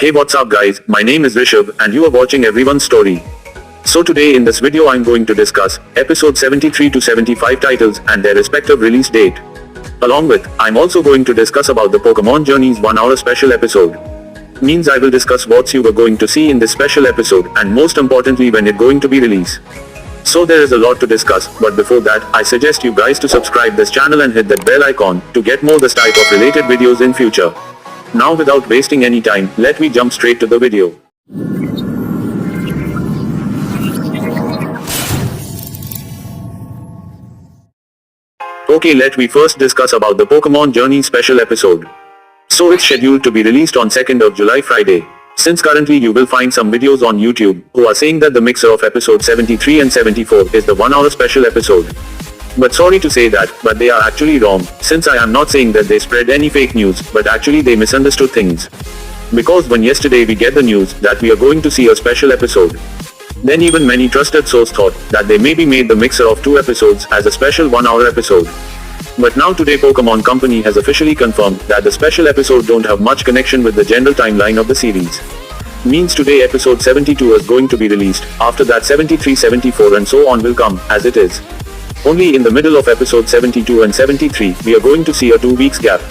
Hey, what's up guys, my name is Rishabh and you are watching Everyone's Story. So today in this video I'm going to discuss episode 73 to 75 titles and their respective release date. Along with, I'm also going to discuss about the Pokemon Journeys 1 hour special episode. Means I will discuss what you were going to see in this special episode and most importantly when it going to be released. So there is a lot to discuss, but before that, I suggest you guys to subscribe this channel and hit that bell icon to get more this type of related videos in future. Now without wasting any time, let me jump straight to the video. Okay, let me first discuss about the Pokemon Journey special episode. So it's scheduled to be released on 2nd of July Friday. Since currently you will find some videos on YouTube who are saying that the mixer of episode 73 and 74 is the 1 hour special episode. But sorry to say that, but they are actually wrong, since I am not saying that they spread any fake news, but actually they misunderstood things. Because when yesterday we get the news that we are going to see a special episode, then even many trusted sources thought that they maybe made the mixer of 2 episodes as a special 1 hour episode. But now today Pokemon Company has officially confirmed that the special episode don't have much connection with the general timeline of the series. Means today episode 72 is going to be released, after that 73, 74 and so on will come, as it is. Only in the middle of episode 72 and 73, we are going to see a 2 weeks gap.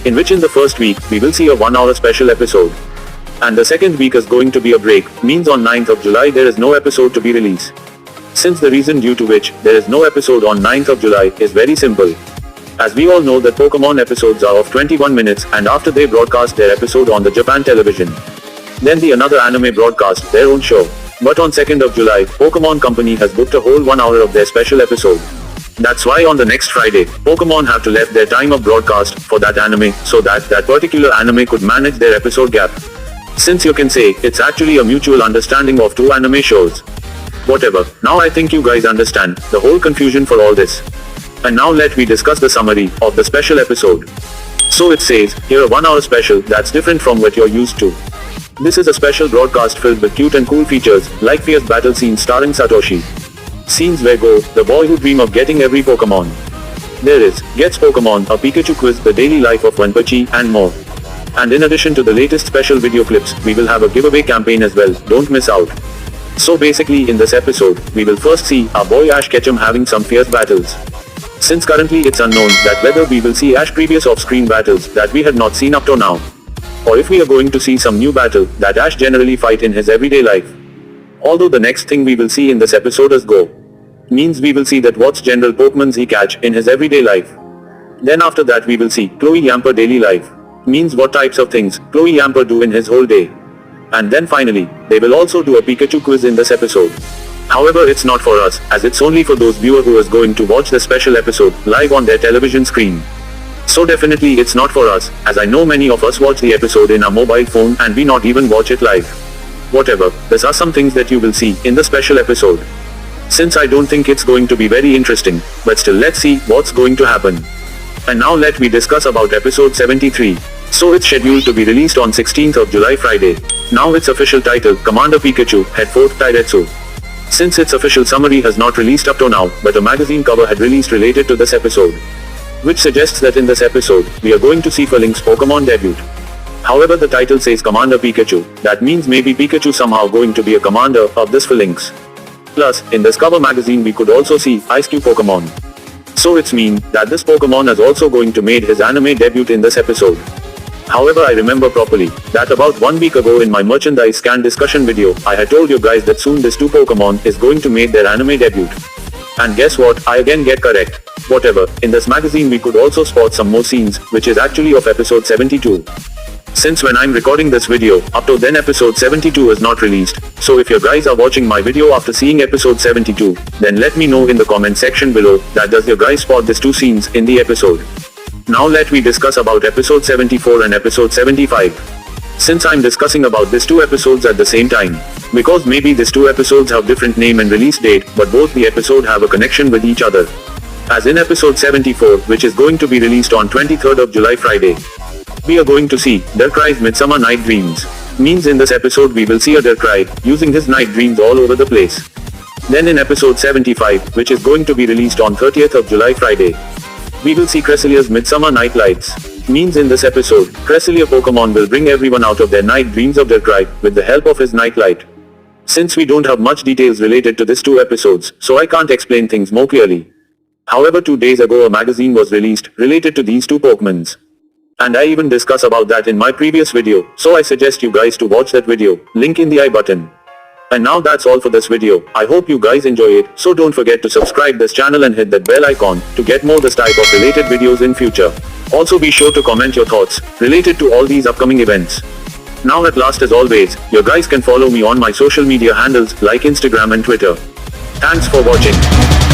In which in the first week, we will see a 1 hour special episode. And the second week is going to be a break, means on 9th of July there is no episode to be released. Since the reason due to which there is no episode on 9th of July is very simple. As we all know that Pokemon episodes are of 21 minutes and after they broadcast their episode on the Japan television, then the another anime broadcast their own show. But on 2nd of July, Pokemon Company has booked a whole 1 hour of their special episode. That's why on the next Friday, Pokemon have to left their time of broadcast for that anime so that that particular anime could manage their episode gap. Since you can say, it's actually a mutual understanding of 2 anime shows. Whatever, now I think you guys understand the whole confusion for all this. And now let me discuss the summary of the special episode. So it says, here a 1 hour special that's different from what you're used to. This is a special broadcast filled with cute and cool features, like fierce battle scenes starring Satoshi. Scenes where Go, the boy who dream of getting every Pokemon. There is, Gets Pokemon, a Pikachu quiz, the daily life of Wanpachi, and more. And in addition to the latest special video clips, we will have a giveaway campaign as well, don't miss out. So basically in this episode, we will first see our boy Ash Ketchum having some fierce battles. Since currently it's unknown that whether we will see Ash previous off-screen battles that we had not seen up to now, or if we are going to see some new battle that Ash generally fight in his everyday life. Although the next thing we will see in this episode is Go. Means we will see that what's general Pokemons he catch in his everyday life. Then after that we will see Chloe Yamper daily life. Means what types of things Chloe Yamper do in his whole day. And then finally, they will also do a Pikachu quiz in this episode. However, it's not for us, as it's only for those viewer who is going to watch the special episode live on their television screen. So definitely it's not for us, as I know many of us watch the episode in our mobile phone and we not even watch it live. Whatever, these are some things that you will see in the special episode. Since I don't think it's going to be very interesting, but still let's see what's going to happen. And now let me discuss about episode 73. So it's scheduled to be released on 16th of July Friday. Now its official title, Commander Pikachu, Head 4th Tairetsu. Since its official summary has not released up to now, but a magazine cover had released related to this episode, which suggests that in this episode, we are going to see Phalanx Pokemon debut. However, the title says Commander Pikachu, that means maybe Pikachu somehow going to be a commander of this Phalanx. Plus, in this cover magazine we could also see Ice Cube Pokemon. So it's mean that this Pokemon is also going to made his anime debut in this episode. However, I remember properly that about 1 week ago in my merchandise scan discussion video, I had told you guys that soon this 2 Pokemon is going to make their anime debut. And guess what, I again get correct. Whatever, in this magazine we could also spot some more scenes, which is actually of episode 72. Since when I'm recording this video, up to then episode 72 is not released, so if you guys are watching my video after seeing episode 72, then let me know in the comment section below that does you guys spot these 2 scenes in the episode. Now let me discuss about episode 74 and episode 75. Since I'm discussing about these 2 episodes at the same time, because maybe these 2 episodes have different name and release date, but both the episode have a connection with each other. As in episode 74, which is going to be released on 23rd of July Friday, we are going to see Darkrai's Midsummer Night Dreams. Means in this episode we will see a Darkrai using his night dreams all over the place. Then in episode 75, which is going to be released on 30th of July Friday, we will see Cressilia's Midsummer Night Lights. Means in this episode, Cresselia Pokemon will bring everyone out of their night dreams of Darkrai, with the help of his Nightlight. Since we don't have much details related to these 2 episodes, so I can't explain things more clearly. However, 2 days ago a magazine was released, related to these 2 Pokemons. And I even discuss about that in my previous video, so I suggest you guys to watch that video, link in the I button. And now that's all for this video. I hope you guys enjoy it, so don't forget to subscribe this channel and hit that bell icon, to get more this type of related videos in future. Also be sure to comment your thoughts, related to all these upcoming events. Now at last as always, you guys can follow me on my social media handles, like Instagram and Twitter. Thanks for watching.